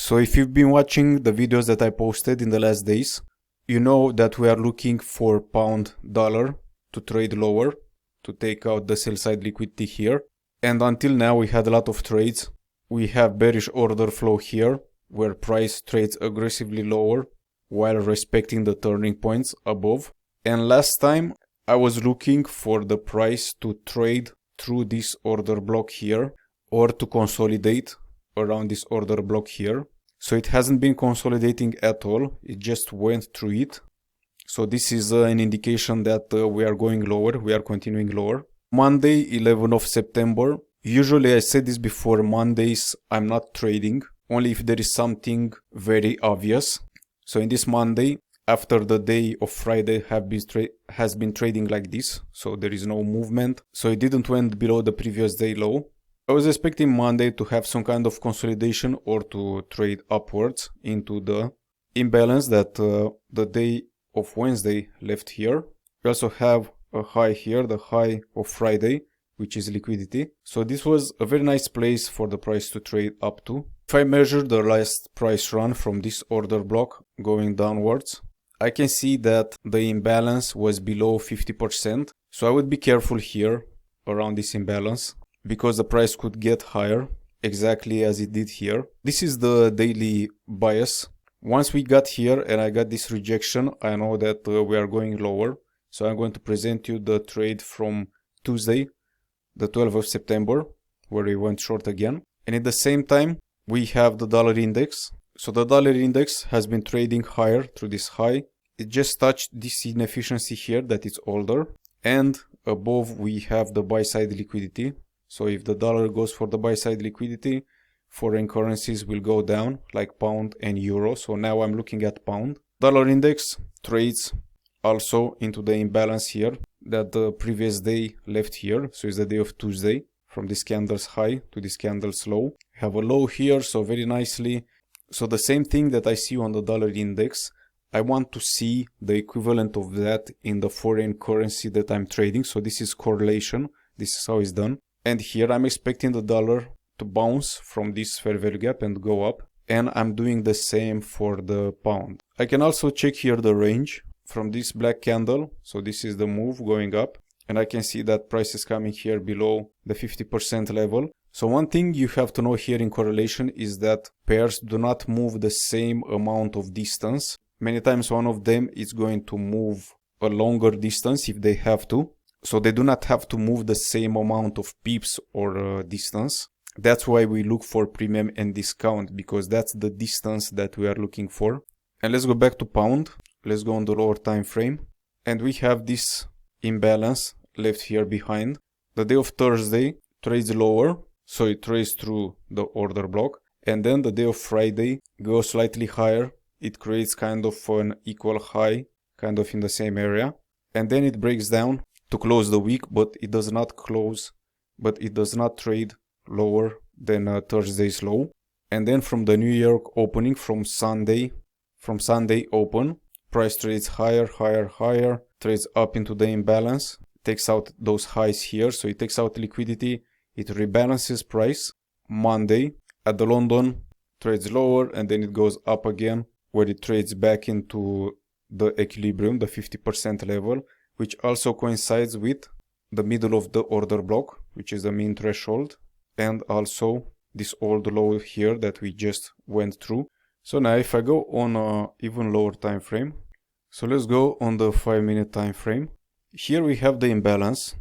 So if you've been watching the videos that I posted in the last days, you know that we are looking for pound dollar to trade lower, to take out the sell side liquidity here. And until now we had a lot of trades. We have bearish order flow here, where price trades aggressively lower while respecting the turning points above. And last time I was looking for the price to trade through this order block here or to consolidate around this order block here. So it hasn't been consolidating at all, it just went through it. So this is an indication that we are going lower, we are continuing lower. Monday 11th of September, usually I said this before, Mondays I'm not trading, only if there is something very obvious. So in this Monday, after the day of Friday has been trading like this, so there is no movement, so it didn't went below the previous day low. I was expecting Monday to have some kind of consolidation or to trade upwards into the imbalance that the day of Wednesday left here. We also have a high here, the high of Friday, which is liquidity. So this was a very nice place for the price to trade up to. If I measure the last price run from this order block going downwards, I can see that the imbalance was below 50%. So I would be careful here around this imbalance, because the price could get higher, exactly as it did here. This is the daily bias. Once we got here and I got this rejection, I know that we are going lower. So I'm going to present you the trade from Tuesday, the 12th of September, where we went short again. And at the same time, we have the dollar index. So the dollar index has been trading higher through this high. It just touched this inefficiency here that it's older. And above we have the buy side liquidity. So if the dollar goes for the buy side liquidity, foreign currencies will go down like pound and euro. So now I'm looking at pound. Dollar index trades also into the imbalance here that the previous day left here. So it's the day of Tuesday, from this candle's high to this candle's low. Have a low here, so very nicely. So the same thing that I see on the dollar index, I want to see the equivalent of that in the foreign currency that I'm trading. So this is correlation. This is how it's done. And here I'm expecting the dollar to bounce from this fair value gap and go up. And I'm doing the same for the pound. I can also check here the range from this black candle. So this is the move going up. And I can see that price is coming here below the 50% level. So one thing you have to know here in correlation is that pairs do not move the same amount of distance. Many times one of them is going to move a longer distance if they have to. So they do not have to move the same amount of pips or distance. That's why we look for premium and discount, because that's the distance that we are looking for. And let's go back to pound. Let's go on the lower time frame. And we have this imbalance left here behind. The day of Thursday trades lower, so it trades through the order block. And then the day of Friday goes slightly higher. It creates kind of an equal high, kind of in the same area. And then it breaks down to close the week, but it does not trade lower than Thursday's low. And then from the New York opening, from Sunday open, price trades higher, trades up into the imbalance, takes out those highs here, so it takes out liquidity, it rebalances price. Monday at the London trades lower, and then it goes up again, where it trades back into the equilibrium, the 50% level, which also coincides with the middle of the order block, which is the mean threshold, and also this old low here that we just went through. So now if I go on a even lower time frame, so let's go on the 5-minute time frame. Here we have the imbalance,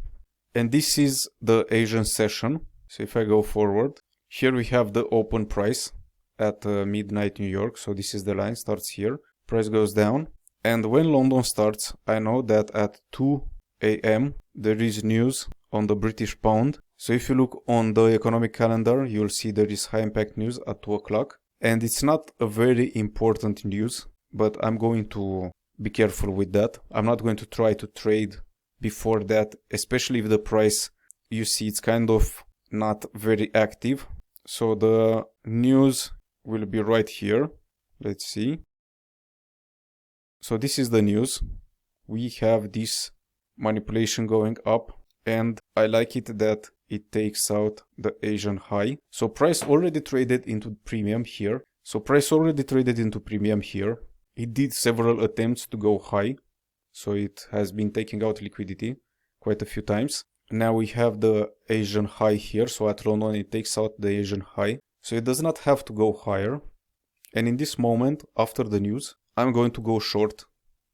and this is the Asian session. So if I go forward, here we have the open price at midnight New York. So this is the line, starts here, price goes down. And when London starts, I know that at 2 a.m. there is news on the British pound. So if you look on the economic calendar, you'll see there is high impact news at 2 o'clock. And it's not a very important news, but I'm going to be careful with that. I'm not going to try to trade before that, especially if the price, you see, it's kind of not very active. So the news will be right here. Let's see. So this is the news. We have this manipulation going up, and I like it that it takes out the Asian high. So price already traded into premium here. So price already traded into premium here. It did several attempts to go high, so it has been taking out liquidity quite a few times. Now we have the Asian high here, so at London it takes out the Asian high, so it does not have to go higher. And in this moment, after the news, I'm going to go short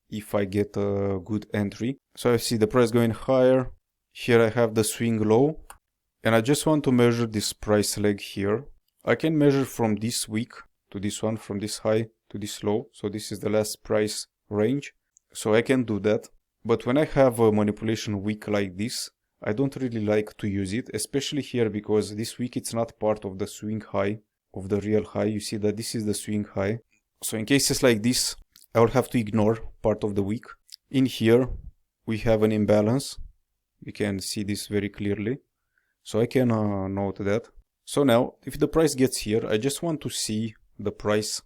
if I get a good entry. So I see the price going higher. Here I have the swing low, and I just want to measure this price leg here. I can measure from this week to this one, from this high to this low. So this is the last price range. So I can do that. But when I have a manipulation week like this, I don't really like to use it, especially here, because this week it's not part of the swing high, of the real high. You see that this is the swing high. So in cases like this, I will have to ignore part of the week. In here, we have an imbalance. You can see this very clearly. So I can note that. So now, if the price gets here, I just want to see the price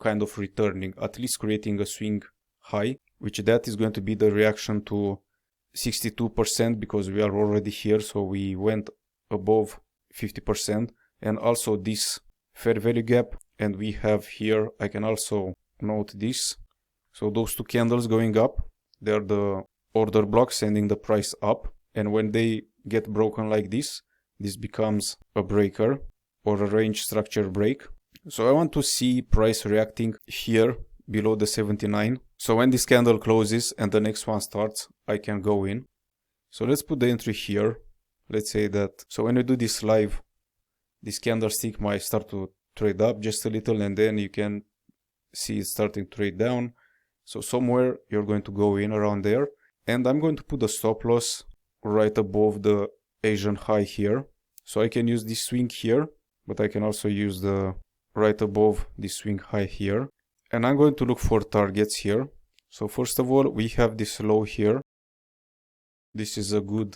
kind of returning, at least creating a swing high, which that is going to be the reaction to 62% because we are already here, so we went above 50%, and also this fair value gap, and we have here, I can also note this. So those two candles going up, they are the order blocks sending the price up, and when they get broken like this, this becomes a breaker or a range structure break. So I want to see price reacting here below the 79. So when this candle closes and the next one starts, I can go in. So let's put the entry here. Let's say that, so when you do this live, this candlestick might start to trade up just a little, and then you can see it starting to trade down. So somewhere you're going to go in around there. And I'm going to put a stop loss right above the Asian high here. So I can use this swing here, but I can also use the right above this swing high here. And I'm going to look for targets here. So first of all, we have this low here. This is a good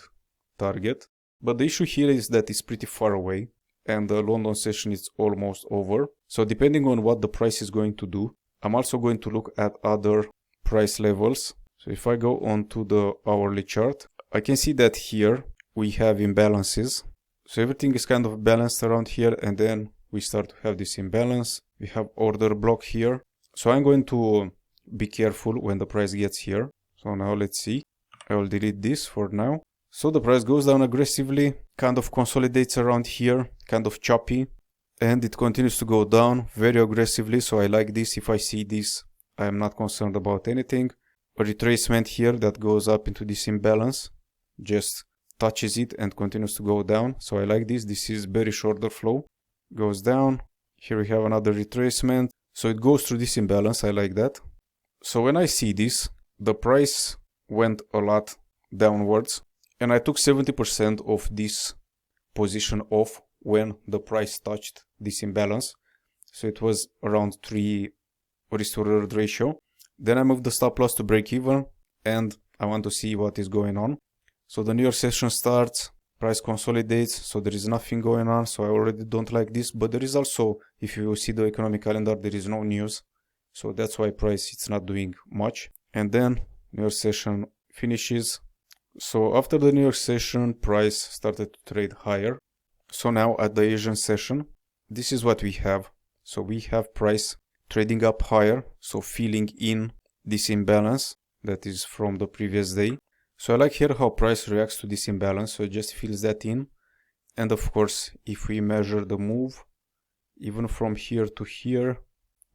target. But the issue here is that it's pretty far away, and the London session is almost over. So depending on what the price is going to do, I'm also going to look at other price levels. So if I go on to the hourly chart, I can see that here we have imbalances. So everything is kind of balanced around here, and then we start to have this imbalance. We have order block here. So I'm going to be careful when the price gets here. So now let's see. I will delete this for now. So the price goes down aggressively, kind of consolidates around here, kind of choppy, and it continues to go down very aggressively. So I like this. If I see this, I am not concerned about anything. A retracement here that goes up into this imbalance, just touches it and continues to go down. So I like this. This is bearish order flow. Goes down. Here we have another retracement. So it goes through this imbalance. I like that. So when I see this, the price went a lot downwards, and I took 70% of this position off when the price touched this imbalance. So it was around 3 risk to reward ratio. Then I moved the stop loss to break even, and I want to see what is going on. So the New York session starts, price consolidates, so there is nothing going on. So I already don't like this, but there is also, if you see the economic calendar, there is no news. So that's why price it's not doing much. And then New York session finishes. So after the New York session, price started to trade higher. So now at the Asian session, this is what we have. So we have price trading up higher, so filling in this imbalance that is from the previous day. So I like here how price reacts to this imbalance, so it just fills that in. And of course, if we measure the move, even from here to here,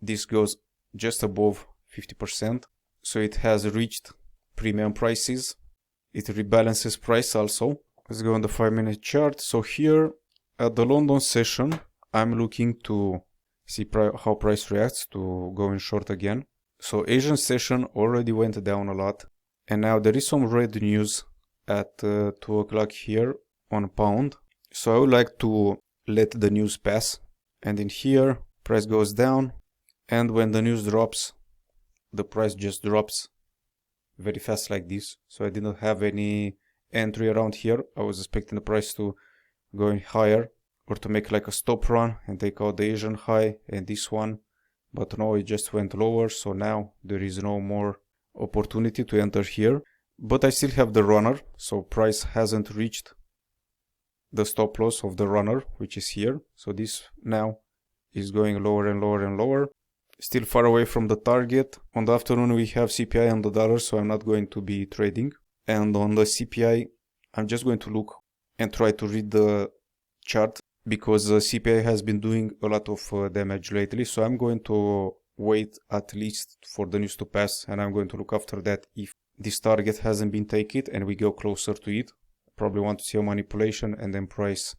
this goes just above 50%. So it has reached premium prices. It rebalances price also. Let's go on the 5-minute chart. So here at the London session, I'm looking to see how price reacts to going short again. So Asian session already went down a lot. And now there is some red news at 2 o'clock here on pound. So I would like to let the news pass. And in here, price goes down. And when the news drops, the price just drops very fast like this. So I didn't have any entry around here. I was expecting the price to go higher or to make like a stop run and take out the Asian high and this one. But no, it just went lower. So now there is no more opportunity to enter here. But I still have the runner. So price hasn't reached the stop loss of the runner, which is here. So this now is going lower and lower and lower. Still far away from the target. On the afternoon we have CPI and the dollar, so I'm not going to be trading. And on the CPI, I'm just going to look and try to read the chart, because the CPI has been doing a lot of damage lately. So I'm going to wait at least for the news to pass, and I'm going to look after that if this target hasn't been taken and we go closer to it. Probably want to see a manipulation and then price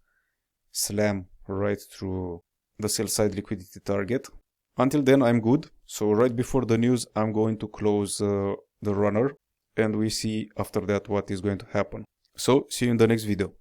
slam right through the sell side liquidity target. Until then I'm good. So right before the news I'm going to close the runner, and we see after that what is going to happen. So see you in the next video.